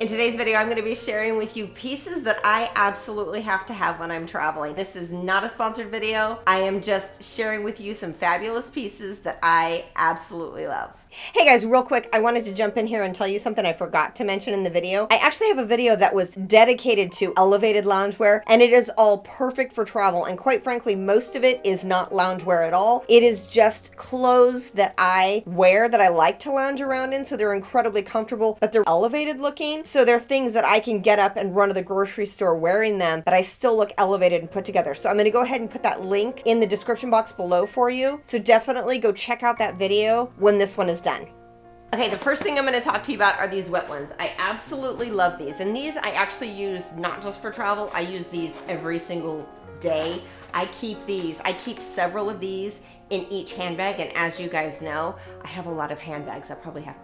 In today's video, I'm going to be sharing with you pieces that I absolutely have to have when I'm traveling. This is not a sponsored video. I am just sharing with you some fabulous pieces that I absolutely love. Hey guys, real quick, I wanted to jump in here and tell you something I forgot to mention in the video. I actually have a video that was dedicated to elevated loungewear, and it is all perfect for travel. And quite frankly, most of it is not loungewear at all. It is just clothes that I wear that I like to lounge around in, so they're incredibly comfortable, but they're elevated looking. So they're things that I can get up and run to the grocery store wearing them, but I still look elevated and put together. So I'm going to go ahead and put that link in the description box below for you. So definitely go check out that video when this one is done. Okay, the first thing I'm going to talk to you about are these wet ones. I absolutely love these. And these I actually use not just for travel. I use these every single day. I keep several of these in each handbag. And as you guys know, I have a lot of handbags. I probably have,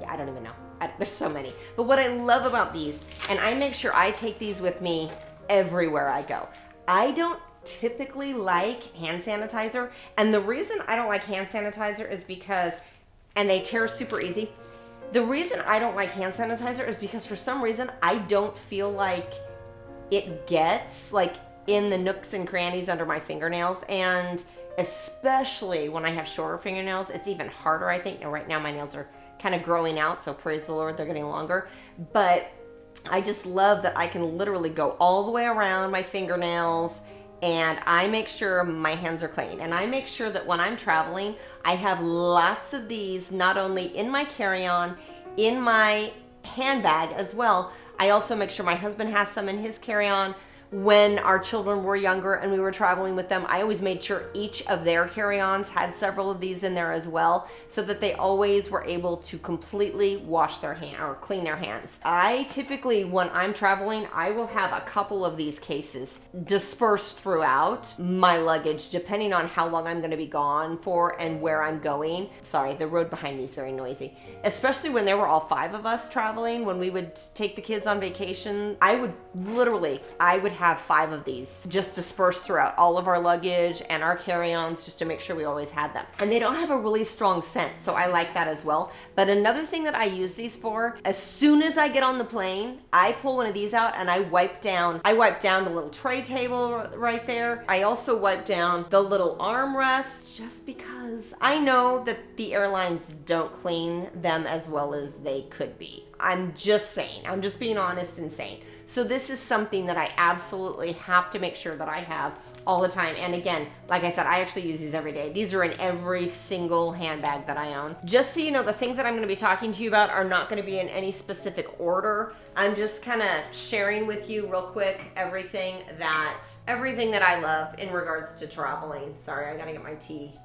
I don't even know. There's so many. But what I love about these, and I make sure I take these with me everywhere I go. I don't typically like hand sanitizer. And the reason I don't like hand sanitizer is because, and they tear super easy. The reason I don't like hand sanitizer is because for some reason, I don't feel like it gets like in the nooks and crannies under my fingernails. And especially when I have shorter fingernails, it's even harder, I think. And right now my nails are kind of growing out, so praise the Lord, they're getting longer. But I just love that I can literally go all the way around my fingernails, and I make sure my hands are clean. And I make sure that when I'm traveling, I have lots of these, not only in my carry-on, in my handbag as well. I also make sure my husband has some in his carry-on. When our children were younger and we were traveling with them, I always made sure each of their carry-ons had several of these in there as well, so that they always were able to completely wash their hand or clean their hands. I typically, when I'm traveling, I will have a couple of these cases dispersed throughout my luggage, depending on how long I'm going to be gone for and where I'm going. Sorry, the road behind me is very noisy. Especially when there were all 5 of us traveling, when we would take the kids on vacation, I would have 5 of these just dispersed throughout all of our luggage and our carry-ons, just to make sure we always had them. And they don't have a really strong scent, so I like that as well. But another thing that I use these for, as soon as I get on the plane, I pull one of these out and I wipe down the little tray table right there. I also wipe down the little armrest, just because I know that the airlines don't clean them as well as they could be. I'm just saying, I'm just being honest and saying. So this is something that I absolutely have to make sure that I have all the time. And again, like I said, I actually use these every day. These are in every single handbag that I own. Just so you know, the things that I'm going to be talking to you about are not going to be in any specific order. I'm just kind of sharing with you real quick everything that I love in regards to traveling. Sorry, I got to get my tea.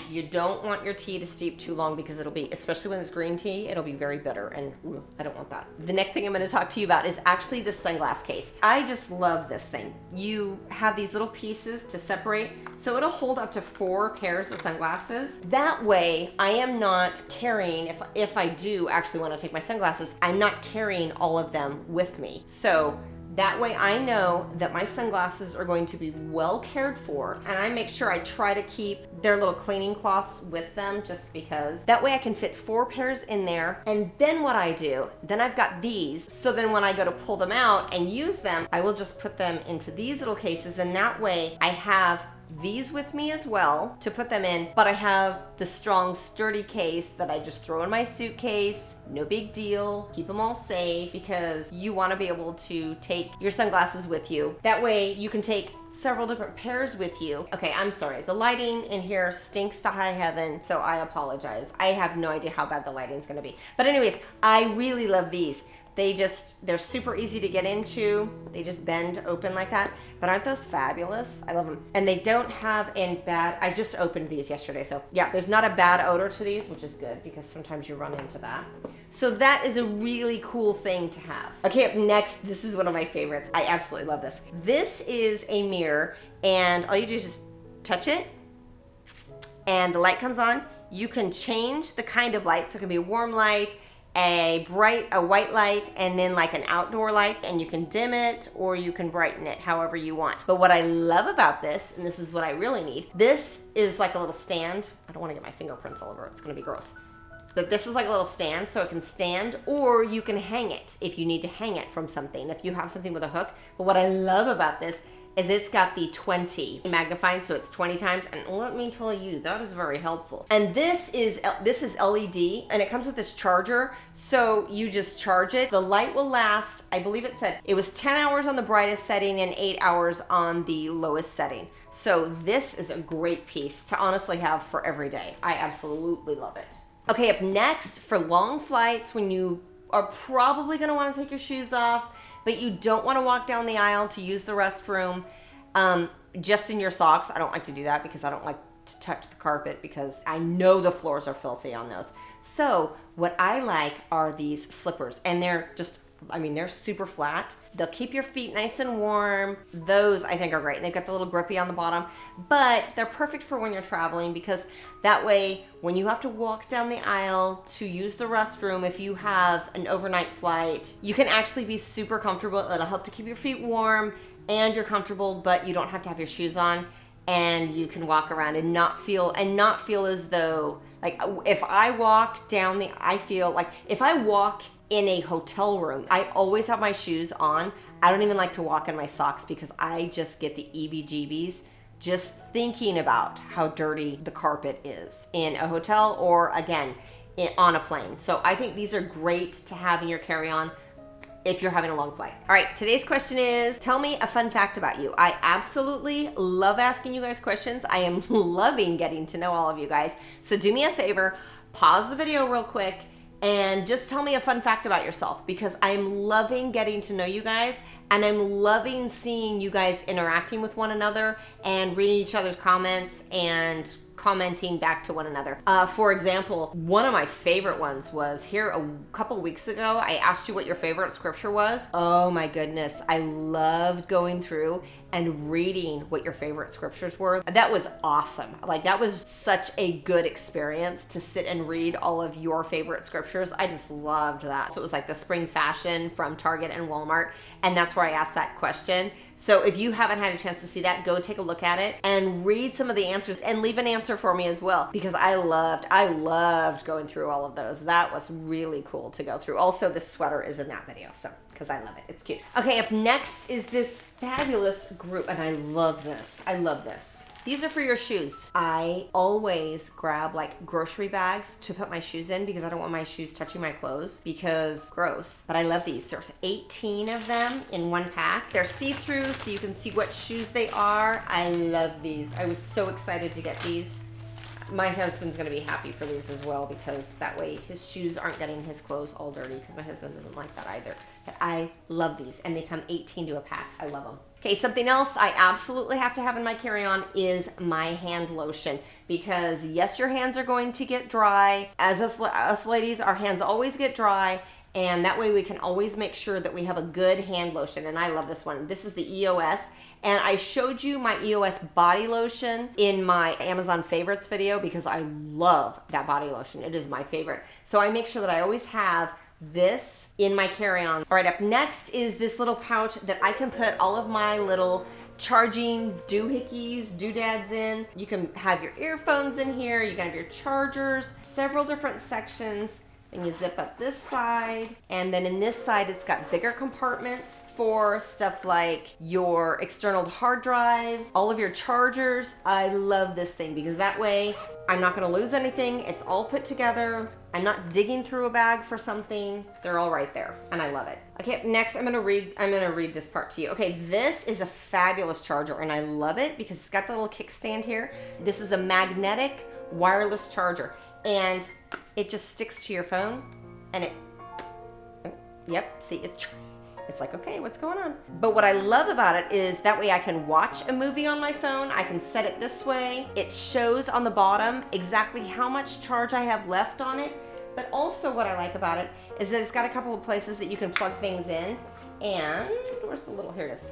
You don't want your tea to steep too long because it'll be, especially when it's green tea, it'll be very bitter, and I don't want that. The next thing I'm going to talk to you about is actually this sunglass case. I just love this thing. You have these little pieces to separate, so it'll hold up to 4 pairs of sunglasses. That way, I am not carrying, if I do actually want to take my sunglasses, I'm not carrying all of them with me. So that way I know that my sunglasses are going to be well cared for, and I make sure I try to keep their little cleaning cloths with them, just because. That way I can fit 4 pairs in there. And then what I do, then I've got these, so then when I go to pull them out and use them, I will just put them into these little cases, and that way I have these with me as well to put them in, but I have the strong, sturdy case that I just throw in my suitcase. No big deal. Keep them all safe, because you want to be able to take your sunglasses with you. That way you can take several different pairs with you. Okay, I'm sorry. The lighting in here stinks to high heaven, so I apologize. I have no idea how bad the lighting's gonna be. But anyways, I really love these. They're super easy to get into. They just bend open like that. But aren't those fabulous? I love them. And they don't have I just opened these yesterday. So yeah, there's not a bad odor to these, which is good, because sometimes you run into that. So that is a really cool thing to have. Okay, up next, this is one of my favorites. I absolutely love this. This is a mirror, and all you do is just touch it, and the light comes on. You can change the kind of light, so it can be a warm light, a white light, and then like an outdoor light, and you can dim it or you can brighten it however you want. But what I love about this, and this is what I really need, this is like a little stand. I don't want to get my fingerprints all over it. It's gonna be gross. But this is like a little stand, so it can stand, or you can hang it if you need to hang it from something, if you have something with a hook. But what I love about this is it's got the 20 magnifying, so it's 20 times, and let me tell you, that is very helpful. And this is LED, and it comes with this charger, so you just charge it. The light will last, I believe it said, it was 10 hours on the brightest setting and 8 hours on the lowest setting. So this is a great piece to honestly have for every day. I absolutely love it. Okay, up next, for long flights, when you are probably gonna wanna take your shoes off, but you don't wanna walk down the aisle to use the restroom, just in your socks. I don't like to do that because I don't like to touch the carpet because I know the floors are filthy on those. So what I like are these slippers, and they're just, I mean, they're super flat. They'll keep your feet nice and warm. Those I think are great. And they've got the little grippy on the bottom, but they're perfect for when you're traveling, because that way, when you have to walk down the aisle to use the restroom, if you have an overnight flight, you can actually be super comfortable. It'll help to keep your feet warm and you're comfortable, but you don't have to have your shoes on, and you can walk around and not feel as though, like, if I walk down the, I feel like if I walk in a hotel room, I always have my shoes on. I don't even like to walk in my socks because I just get the EBGBs just thinking about how dirty the carpet is in a hotel, or again, on a plane. So I think these are great to have in your carry-on if you're having a long flight. All right, today's question is, tell me a fun fact about you. I absolutely love asking you guys questions. I am loving getting to know all of you guys. So do me a favor, pause the video real quick and just tell me a fun fact about yourself, because I'm loving getting to know you guys, and I'm loving seeing you guys interacting with one another and reading each other's comments and commenting back to one another. For example, one of my favorite ones was here a couple weeks ago. I asked you what your favorite scripture was. Oh my goodness, I loved going through and reading what your favorite scriptures were. That was awesome. Like, that was such a good experience to sit and read all of your favorite scriptures. I just loved that. So it was like the spring fashion from Target and Walmart, and that's where I asked that question. So if you haven't had a chance to see that, go take a look at it and read some of the answers, and leave an answer for me as well, because I loved going through all of those. That was really cool to go through. Also, this sweater is in that video, so, because I love it. It's cute. Okay, up next is this fabulous group, and I love this. I love this. These are for your shoes. I always grab like grocery bags to put my shoes in because I don't want my shoes touching my clothes, because gross. But I love these. There's 18 of them in one pack. They're see-through, so you can see what shoes they are. I love these. I was so excited to get these. My husband's gonna be happy for these as well, because that way his shoes aren't getting his clothes all dirty, because my husband doesn't like that either. But I love these, and they come 18 to a pack. I love them. Okay, something else I absolutely have to have in my carry-on is my hand lotion, because yes, your hands are going to get dry. As us ladies, our hands always get dry, and that way we can always make sure that we have a good hand lotion. And I love this one. This is the EOS, and I showed you my EOS body lotion in my Amazon favorites video because I love that body lotion. It is my favorite. So I make sure that I always have this in my carry-on. All right, up next is this little pouch that I can put all of my little charging doodads in. You can have your earphones in here. You can have your chargers, several different sections. And you zip up this side, and then in this side it's got bigger compartments for stuff like your external hard drives, all of your chargers. I love this thing because that way I'm not going to lose anything. It's all put together. I'm not digging through a bag for something. They're all right there, and I love it. Okay, next I'm going to read this part to you. Okay, this is a fabulous charger, and I love it because it's got the little kickstand here. This is a magnetic wireless charger, and it just sticks to your phone, and yep, see, it's like, okay, what's going on? But what I love about it is that way I can watch a movie on my phone. I can set it this way. It shows on the bottom exactly how much charge I have left on it. But also what I like about it is that it's got a couple of places that you can plug things in. And where's the little, here it is.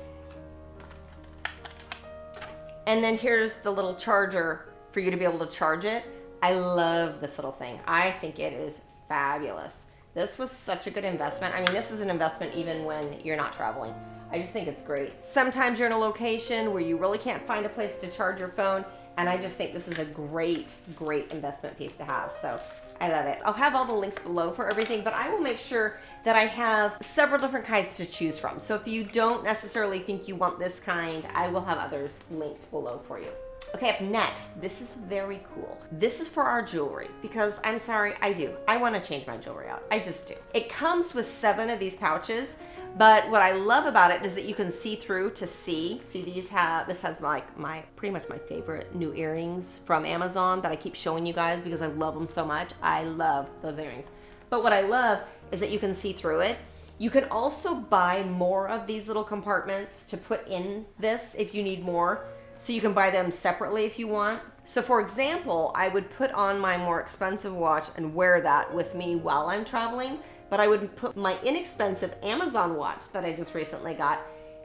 And then here's the little charger for you to be able to charge it. I love this little thing. I think it is fabulous. This was such a good investment. I mean, this is an investment even when you're not traveling. I just think it's great. Sometimes you're in a location where you really can't find a place to charge your phone, and I just think this is a great, great investment piece to have. So I love it. I'll have all the links below for everything, but I will make sure that I have several different kinds to choose from. So if you don't necessarily think you want this kind, I will have others linked below for you. Okay, up next, this is very cool. This is for our jewelry because I'm sorry, I want to change my jewelry out. I just do. It comes with 7 of these pouches, but what I love about it is that you can see through to see. See, this has my pretty much my favorite new earrings from Amazon that I keep showing you guys because I love them so much. I love those earrings. But what I love is that you can see through it. You can also buy more of these little compartments to put in this if you need more. So you can buy them separately if you want. So for example, I would put on my more expensive watch and wear that with me while I'm traveling, but I would put my inexpensive Amazon watch that I just recently got,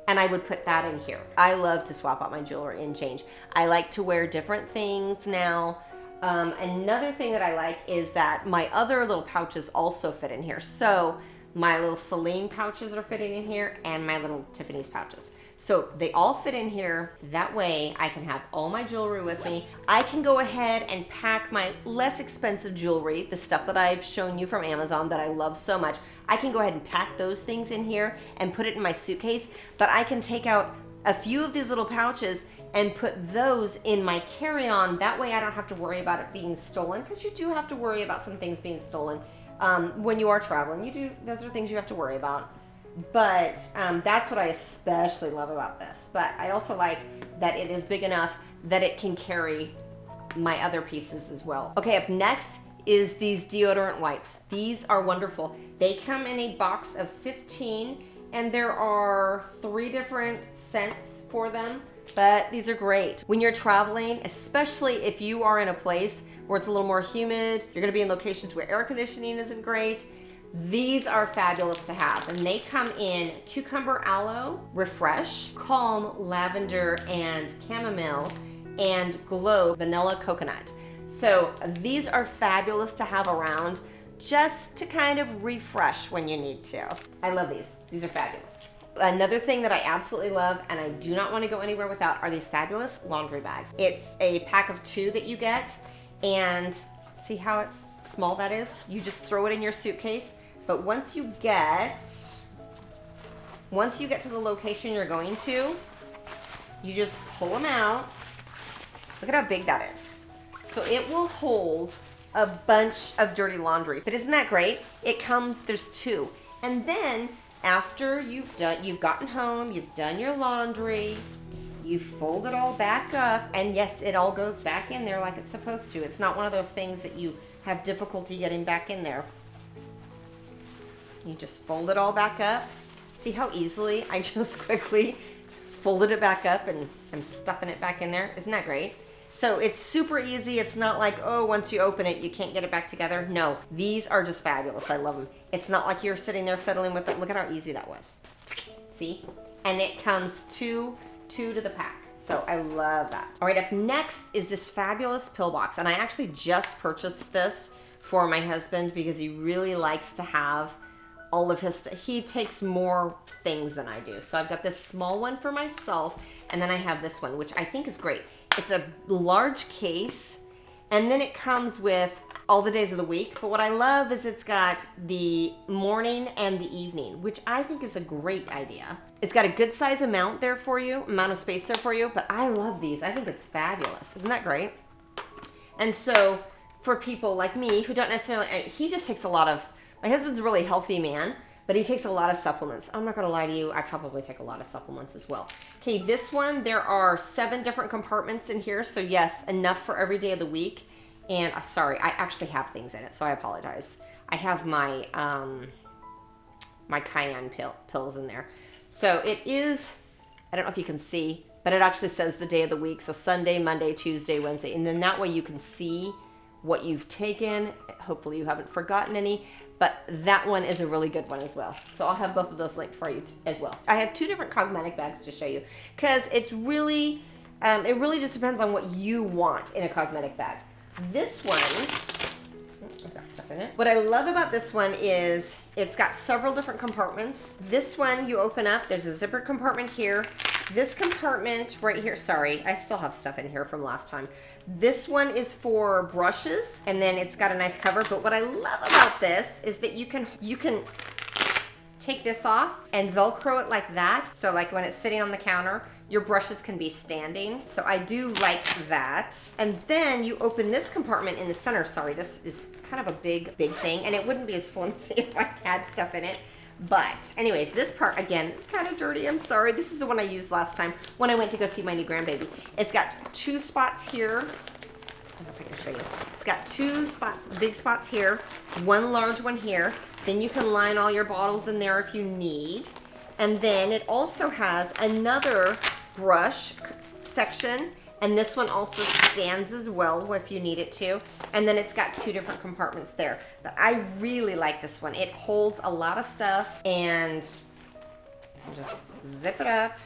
and I would put that in here. I love to swap out my jewelry and change. I like to wear different things now. Another thing that I like is that my other little pouches also fit in here. So my little Celine pouches are fitting in here and my little Tiffany's pouches. So they all fit in here. That way I can have all my jewelry with me. I can go ahead and pack my less expensive jewelry, the stuff that I've shown you from Amazon that I love so much. I can go ahead and pack those things in here and put it in my suitcase, but I can take out a few of these little pouches and put those in my carry-on. That way I don't have to worry about it being stolen, because you do have to worry about some things being stolen when you are traveling. Those are things you have to worry about. But that's what I especially love about this. But I also like that it is big enough that it can carry my other pieces as well. Okay, up next is these deodorant wipes. These are wonderful. They come in a box of 15, and there are 3 different scents for them, but these are great. When you're traveling, especially if you are in a place where it's a little more humid, you're gonna be in locations where air conditioning isn't great, these are fabulous to have. And they come in cucumber aloe, refresh, calm lavender and chamomile, and glow vanilla coconut. So these are fabulous to have around just to kind of refresh when you need to. I love these. These are fabulous. Another thing that I absolutely love, and I do not want to go anywhere without, are these fabulous laundry bags. It's a pack of 2 that you get, and see how small that is? You just throw it in your suitcase. But once you get to the location you're going to, you just pull them out. Look at how big that is. So it will hold a bunch of dirty laundry. But isn't that great? There's 2. And then after you've gotten home, you've done your laundry, you fold it all back up, and yes, it all goes back in there like it's supposed to. It's not one of those things that you have difficulty getting back in there. You just fold it all back up. See how easily I just quickly folded it back up and I'm stuffing it back in there? Isn't that great? So it's super easy. It's not like, oh, once you open it, you can't get it back together. No, these are just fabulous. I love them. It's not like you're sitting there fiddling with them. Look at how easy that was. See? And it comes two to the pack. So I love that. All right, up next is this fabulous pill box. And I actually just purchased this for my husband because he really likes to have all of his stuff. He takes more things than I do. So I've got this small one for myself, and then I have this one, which I think is great. It's a large case, and then it comes with all the days of the week. But what I love is it's got the morning and the evening, which I think is a great idea. It's got a good size amount of space there for you, but I love these. I think it's fabulous. Isn't that great? And so for people like me who don't necessarily, he just takes a lot of, my husband's a really healthy man, but he takes a lot of supplements. I'm not gonna lie to you, I probably take a lot of supplements as well. Okay, this one, there are 7 different compartments in here, so yes, enough for every day of the week. And sorry, I actually have things in it, so I apologize. I have my my cayenne pills in there. So it is, I don't know if you can see, but it actually says the day of the week. So Sunday, Monday, Tuesday, Wednesday, and then that way you can see what you've taken. Hopefully you haven't forgotten any. But that one is a really good one as well. So I'll have both of those linked for you as well. I have 2 different cosmetic bags to show you because it's really, it really just depends on what you want in a cosmetic bag. This one, I've got stuff in it. What I love about this one is it's got several different compartments. This one you open up, there's a zipper compartment here, This compartment right here, sorry, I still have stuff in here from last time. This one is for brushes, and then it's got a nice cover. But what I love about this is that you can take this off and Velcro it like that. So like when it's sitting on the counter, your brushes can be standing. So I do like that. And then you open this compartment in the center. Sorry, this is kind of a big thing, and it wouldn't be as flimsy if I had stuff in it. But anyways, this part, again, it's kind of dirty. I'm sorry. This is the one I used last time when I went to go see my new grandbaby. It's got 2 spots here. I don't know if I can show you. It's got 2 spots, big spots here, 1 large one here. Then you can line all your bottles in there if you need. And then it also has another brush section, and this one also stands as well if you need it to. And then it's got 2 different compartments there. But I really like this one. It holds a lot of stuff, and just zip it up.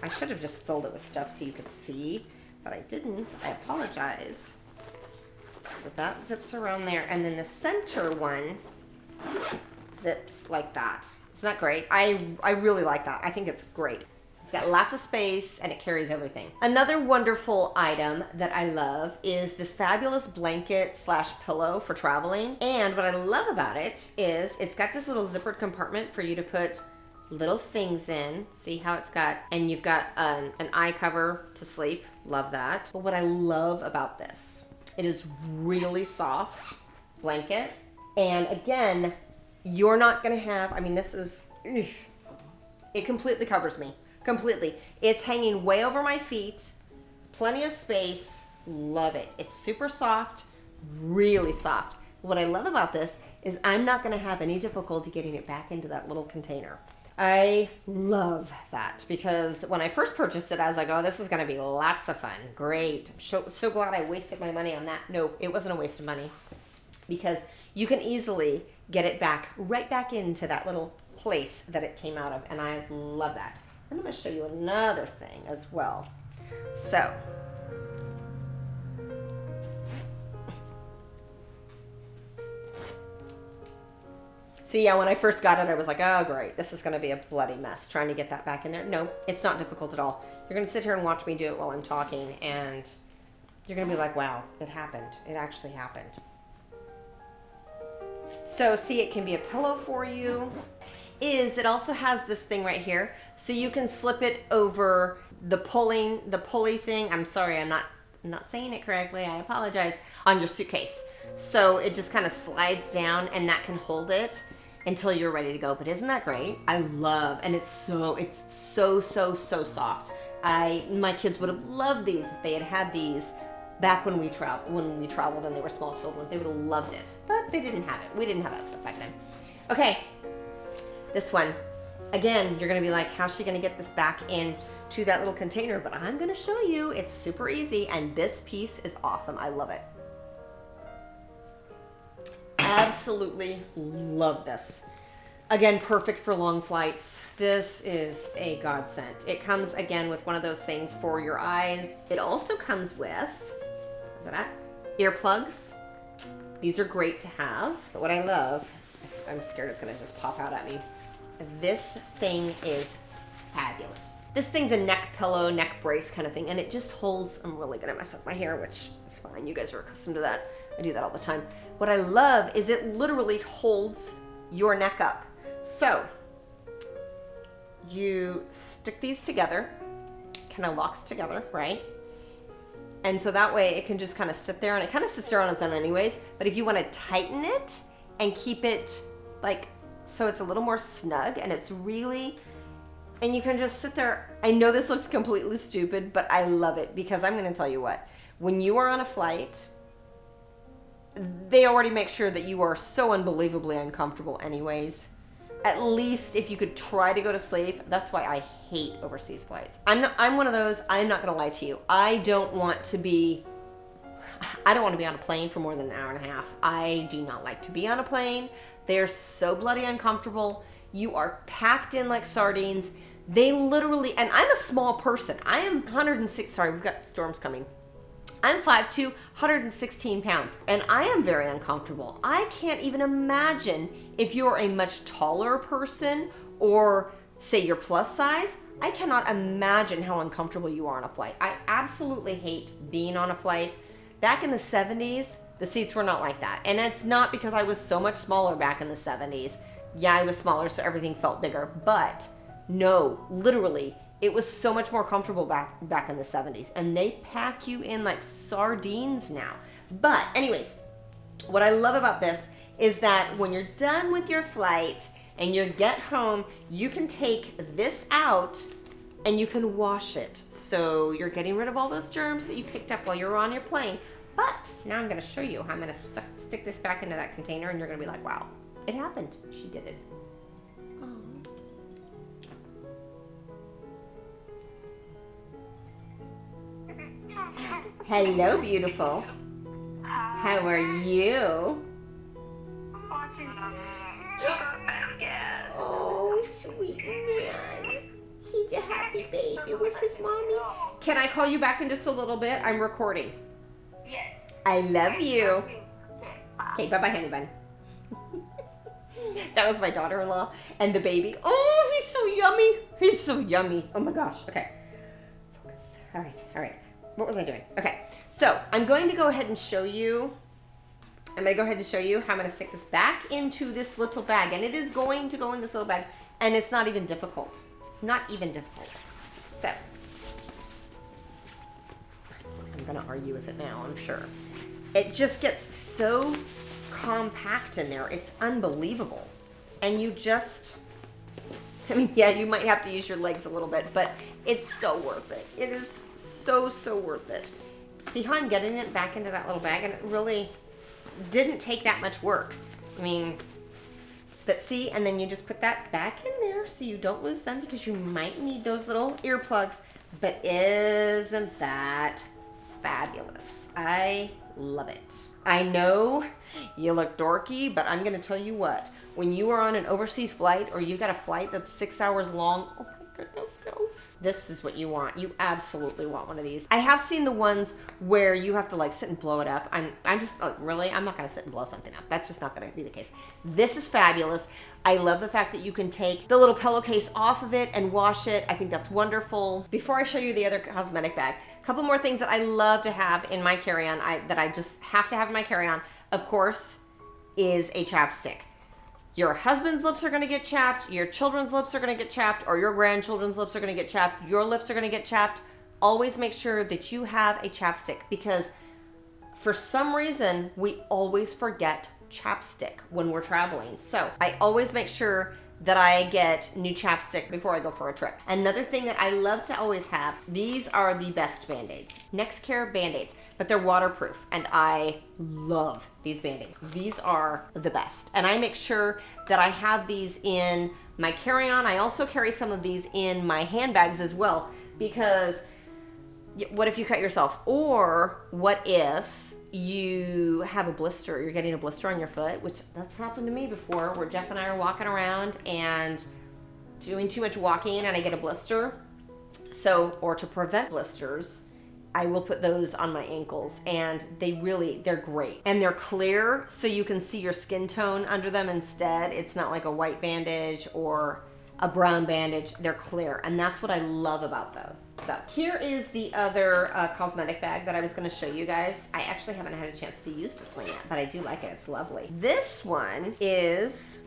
I should have just filled it with stuff so you could see, but I didn't. I apologize. So that zips around there, and then the center one zips like that. Isn't that great? I really like that. I think it's great. It's got lots of space, and it carries everything. Another wonderful item that I love is this fabulous blanket / pillow for traveling. And what I love about it is it's got this little zippered compartment for you to put little things in. See how it's got, and you've got an eye cover to sleep. Love that. But what I love about this, it is really soft blanket. And again, you're not gonna have, I mean, this is, it completely covers me. Completely. It's hanging way over my feet. Plenty of space. Love it. It's super soft, really soft. What I love about this is I'm not going to have any difficulty getting it back into that little container. I love that because when I first purchased it, I was like, oh, this is going to be lots of fun. Great. I'm so glad I wasted my money on that. No, it wasn't a waste of money because you can easily get it back, right back into that little place that it came out of. And I love that. I'm going to show you another thing as well. So, yeah, when I first got it, I was like, oh, great. This is going to be a bloody mess trying to get that back in there. No, it's not difficult at all. You're going to sit here and watch me do it while I'm talking, and you're going to be like, wow, it happened. It actually happened. So, see, it can be a pillow for you. It also has this thing right here, so you can slip it over the pulley thing. I'm sorry, I'm not saying it correctly. I apologize. On your suitcase, so it just kind of slides down, and that can hold it until you're ready to go. But isn't that great? I love, and it's so soft. My kids would have loved these if they had these back when we traveled and they were small children. They would have loved it, but they didn't have it. We didn't have that stuff back then. Okay. This one, again, you're going to be like, how's she going to get this back into that little container? But I'm going to show you. It's super easy, and this piece is awesome. I love it. Absolutely love this. Again, perfect for long flights. This is a godsend. It comes, again, with one of those things for your eyes. It also comes with, earplugs. These are great to have. But what I love, I'm scared it's going to just pop out at me. This thing is fabulous. This thing's a neck pillow, neck brace kind of thing, and it just holds, I'm really gonna mess up my hair, which is fine. You guys are accustomed to that. I do that all the time. What I love is it literally holds your neck up. So, you stick these together, kind of locks together, right? And so that way it can just kind of sit there, and it kind of sits there on its own anyways, but if you want to tighten it and keep it like, so it's a little more snug, and it's really, and you can just sit there. I know this looks completely stupid, but I love it because I'm going to tell you what, when you are on a flight, they already make sure that you are so unbelievably uncomfortable anyways. At least if you could try to go to sleep. That's why I hate overseas flights. I'm one of those, I'm not going to lie to you. I don't want to be on a plane for more than an hour and a half. I do not like to be on a plane. They're so bloody uncomfortable. You are packed in like sardines. They literally, and I'm a small person. I am 106, sorry, we've got storms coming. I'm 5'2", 116 pounds, and I am very uncomfortable. I can't even imagine if you're a much taller person or say you're plus size, I cannot imagine how uncomfortable you are on a flight. I absolutely hate being on a flight. Back in the 70s, the seats were not like that. And it's not because I was so much smaller back in the 70s. Yeah, I was smaller, so everything felt bigger. But no, literally, it was so much more comfortable back in the 70s. And they pack you in like sardines now. But anyways, what I love about this is that when you're done with your flight and you get home, you can take this out and you can wash it. So you're getting rid of all those germs that you picked up while you were on your plane. But now I'm gonna show you how I'm gonna stick this back into that container, and you're gonna be like, wow, it happened. She did it. Hello, beautiful. How are you? Oh, sweet man. He's a happy baby with his mommy. Can I call you back in just a little bit? I'm recording. Yes. I love you. Okay, bye-bye, honey bun. That was my daughter-in-law and the baby. Oh, he's so yummy. He's so yummy. Oh my gosh. Okay. Focus. All right. What was I doing? Okay, so I'm going to go ahead and show you. I'm going to go ahead and show you how I'm going to stick this back into this little bag. And it is going to go in this little bag. And it's not even difficult. Not even difficult. So, I'm going to argue with it now, I'm sure. It just gets so compact in there. It's unbelievable. And you just, I mean, yeah, you might have to use your legs a little bit, but it's so worth it. It is so worth it. See how I'm getting it back into that little bag? And it really didn't take that much work. I mean, but see, and then you just put that back in there so you don't lose them, because you might need those little earplugs. But isn't that fabulous? I love it. I know you look dorky, but I'm gonna tell you what, when you are on an overseas flight or you've got a flight that's 6 hours long, oh my goodness, no. This is what you want. You absolutely want one of these. I have seen the ones where you have to like sit and blow it up. I'm just like, really? I'm not gonna sit and blow something up. That's just not gonna be the case. This is fabulous. I love the fact that you can take the little pillowcase off of it and wash it. I think that's wonderful. Before I show you the other cosmetic bag, a couple more things that I love to have in my carry-on, that I just have to have in my carry-on, of course, is a chapstick. Your husband's lips are gonna get chapped, your children's lips are gonna get chapped, or your grandchildren's lips are gonna get chapped, your lips are gonna get chapped. Always make sure that you have a chapstick, because for some reason, we always forget chapstick when we're traveling. So I always make sure that I get new chapstick before I go for a trip. Another thing that I love to always have, these are the best Band-Aids. Nextcare Band-Aids, but they're waterproof, and I love these Band-Aids. These are the best. And I make sure that I have these in my carry-on. I also carry some of these in my handbags as well, because what if you cut yourself? Or what if you have a blister, you're getting a blister on your foot, which that's happened to me before, where Jeff and I are walking around and doing too much walking and I get a blister. So, or to prevent blisters, I will put those on my ankles, and they're great. And they're clear, so you can see your skin tone under them instead. It's not like a white bandage or a brown bandage. They're clear, and that's what I love about those. So here is the other cosmetic bag that I was going to show you guys. I actually haven't had a chance to use this one yet, but I do like it. It's lovely. This one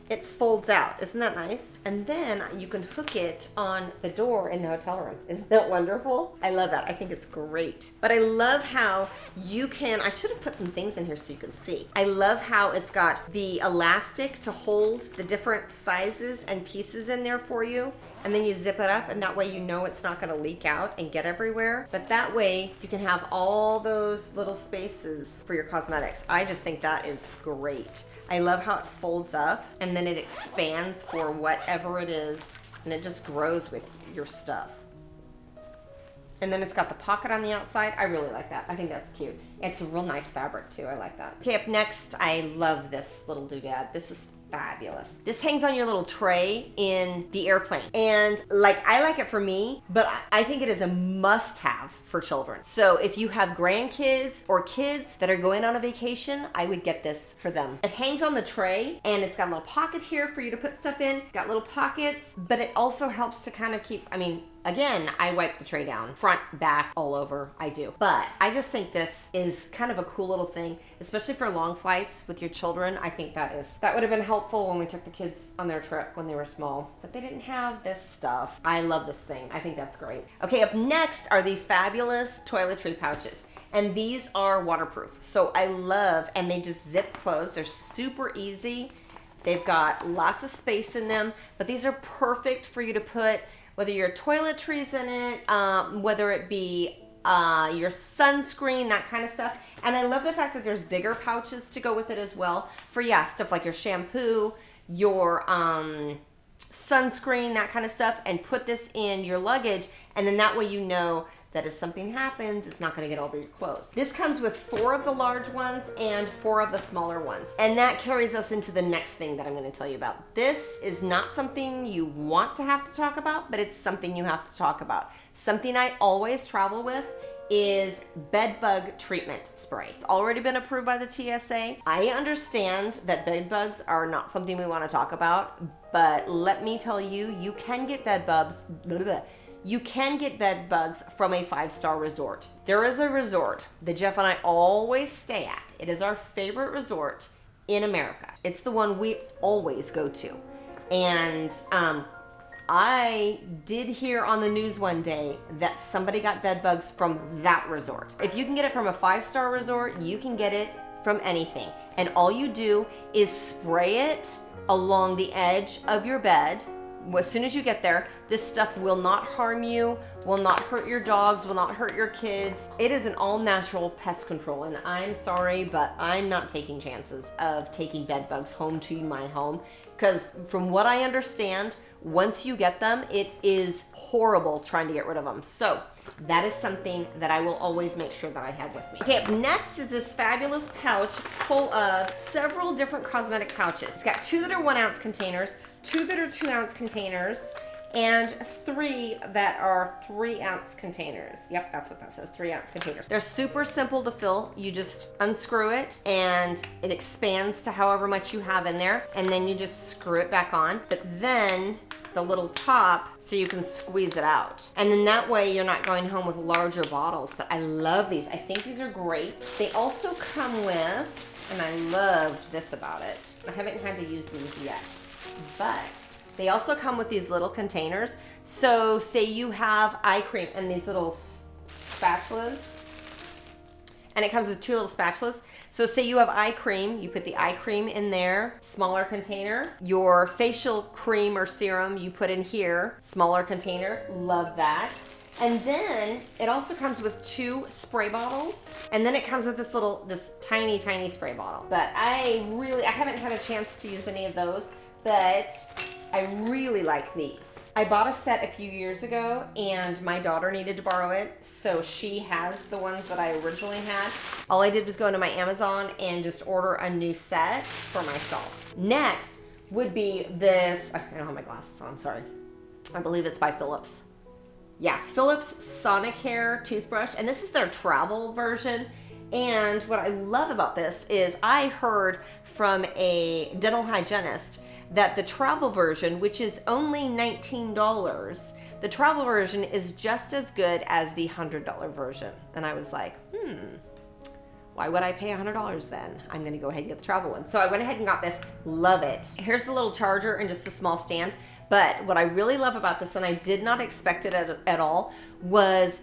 it folds out. Isn't that nice? And then you can hook it on the door in the hotel room. Isn't that wonderful? I love that. I think it's great. But I love how you can, I should have put some things in here so you can see. I love how it's got the elastic to hold the different sizes and pieces in there for you. And then you zip it up, and that way you know it's not going to leak out and get everywhere. But that way you can have all those little spaces for your cosmetics. I just think that is great. I love how it folds up and then it expands for whatever it is, and it just grows with your stuff. And then it's got the pocket on the outside. I really like that. I think that's cute. It's a real nice fabric too. I like that. Okay, up next, I love this little doodad. This is fabulous. This hangs on your little tray in the airplane. And like, I like it for me, but I think it is a must-have for children. So if you have grandkids or kids that are going on a vacation, I would get this for them. It hangs on the tray and it's got a little pocket here for you to put stuff in. Got little pockets, but it also helps to kind of keep, I mean, again, I wipe the tray down, front, back, all over, I do. But I just think this is kind of a cool little thing, especially for long flights with your children. I think that would have been helpful when we took the kids on their trip when they were small, but they didn't have this stuff. I love this thing. I think that's great. Okay, up next are these fabulous toiletry pouches. And these are waterproof. So I love, and they just zip close. They're super easy. They've got lots of space in them, but these are perfect for you to put whether your toiletries in it, whether it be your sunscreen, that kind of stuff. And I love the fact that there's bigger pouches to go with it as well for, yeah, stuff like your shampoo, your sunscreen, that kind of stuff, and put this in your luggage. And then that way you know that if something happens, it's not gonna get over your clothes. This comes with 4 of the large ones and 4 of the smaller ones. And that carries us into the next thing that I'm gonna tell you about. This is not something you want to have to talk about, but it's something you have to talk about. Something I always travel with is bed bug treatment spray. It's already been approved by the TSA. I understand that bed bugs are not something we wanna talk about, but let me tell you, you can get bed bugs, you can get bed bugs from a 5-star resort. There is a resort that Jeff and I always stay at. It is our favorite resort in America. It's the one we always go to. And I did hear on the news one day that somebody got bed bugs from that resort. If you can get it from a 5-star resort, you can get it from anything. And all you do is spray it along the edge of your bed. As soon as you get there, this stuff will not harm you, will not hurt your dogs, will not hurt your kids. It is an all-natural pest control, and I'm sorry, but I'm not taking chances of taking bed bugs home to my home, because from what I understand, once you get them, it is horrible trying to get rid of them. So that is something that I will always make sure that I have with me. Okay, up next is this fabulous pouch full of several different cosmetic pouches. It's got 2 that are 1-ounce containers, 2 that are 2-ounce containers, and 3 that are 3-ounce containers. Yep, that's what that says, 3-ounce containers. They're super simple to fill. You just unscrew it and it expands to however much you have in there, and then you just screw it back on. But then the little top so you can squeeze it out. And then that way you're not going home with larger bottles. But I love these. I think these are great. They also come with, and I loved this about it, I haven't had to use these yet, but they also come with these little containers. So say you have eye cream and these little spatulas, and it comes with 2 little spatulas. So say you have eye cream, you put the eye cream in there, smaller container. Your facial cream or serum you put in here, smaller container, love that. And then it also comes with 2 spray bottles. And then it comes with this tiny, tiny spray bottle. But I haven't had a chance to use any of those, but I really like these. I bought a set a few years ago and my daughter needed to borrow it, so she has the ones that I originally had. All I did was go into my Amazon and just order a new set for myself. Next would be this, I don't have my glasses on, sorry. I believe it's by Philips. Yeah, Philips Sonicare toothbrush, and this is their travel version. And what I love about this is I heard from a dental hygienist that the travel version, which is only $19, the travel version is just as good as the $100 version. And I was like, why would I pay $100 then? I'm gonna go ahead and get the travel one. So I went ahead and got this, love it. Here's the little charger and just a small stand. But what I really love about this, and I did not expect it at all, was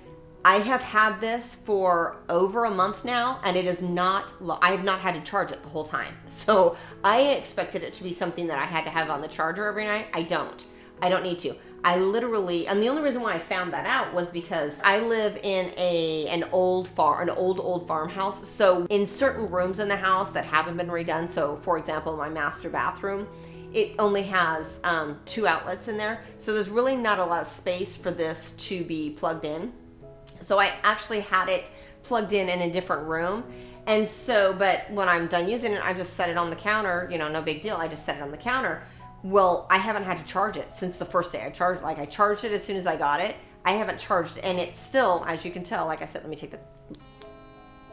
I have had this for over a month now, and it is not, I have not had to charge it the whole time. So I expected it to be something that I had to have on the charger every night. I don't need to. I literally, and the only reason why I found that out was because I live in an old farmhouse. So in certain rooms in the house that haven't been redone, so for example, my master bathroom, it only has 2 outlets in there. So there's really not a lot of space for this to be plugged in. So I actually had it plugged in a different room. And so, but when I'm done using it, I just set it on the counter, you know, no big deal. I just set it on the counter. Well, I haven't had to charge it since the first day I charged. Like, I charged it as soon as I got it. I haven't charged it, and it's still, as you can tell, like I said, let me take the,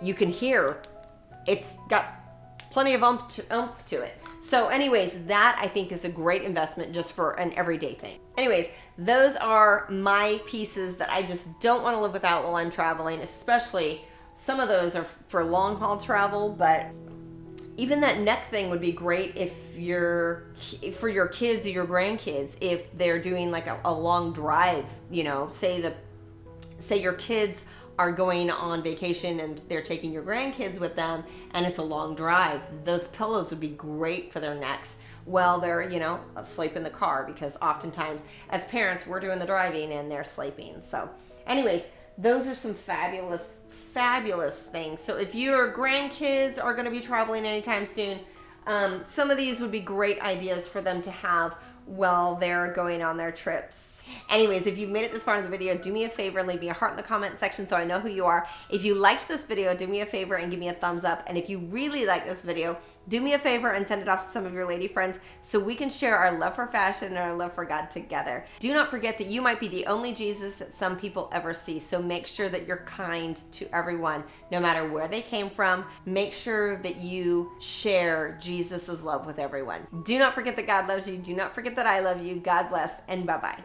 you can hear it's got plenty of oomph to it. So anyways, that I think is a great investment just for an everyday thing. Anyways, those are my pieces that I just don't want to live without while I'm traveling, especially some of those are for long haul travel, but even that neck thing would be great if you're, for your kids or your grandkids, if they're doing like a long drive, you know, say your kids are going on vacation and they're taking your grandkids with them and it's a long drive. Those pillows would be great for their necks while they're, you know, asleep in the car, because oftentimes as parents, we're doing the driving and they're sleeping. So anyways, those are some fabulous, fabulous things. So if your grandkids are going to be traveling anytime soon, some of these would be great ideas for them to have while they're going on their trips. Anyways, if you've made it this far in the video, do me a favor and leave me a heart in the comment section so I know who you are. If you liked this video, do me a favor and give me a thumbs up. And if you really like this video, do me a favor and send it off to some of your lady friends so we can share our love for fashion and our love for God together. Do not forget that you might be the only Jesus that some people ever see. So make sure that you're kind to everyone, no matter where they came from. Make sure that you share Jesus's love with everyone. Do not forget that God loves you. Do not forget that I love you. God bless, and bye-bye.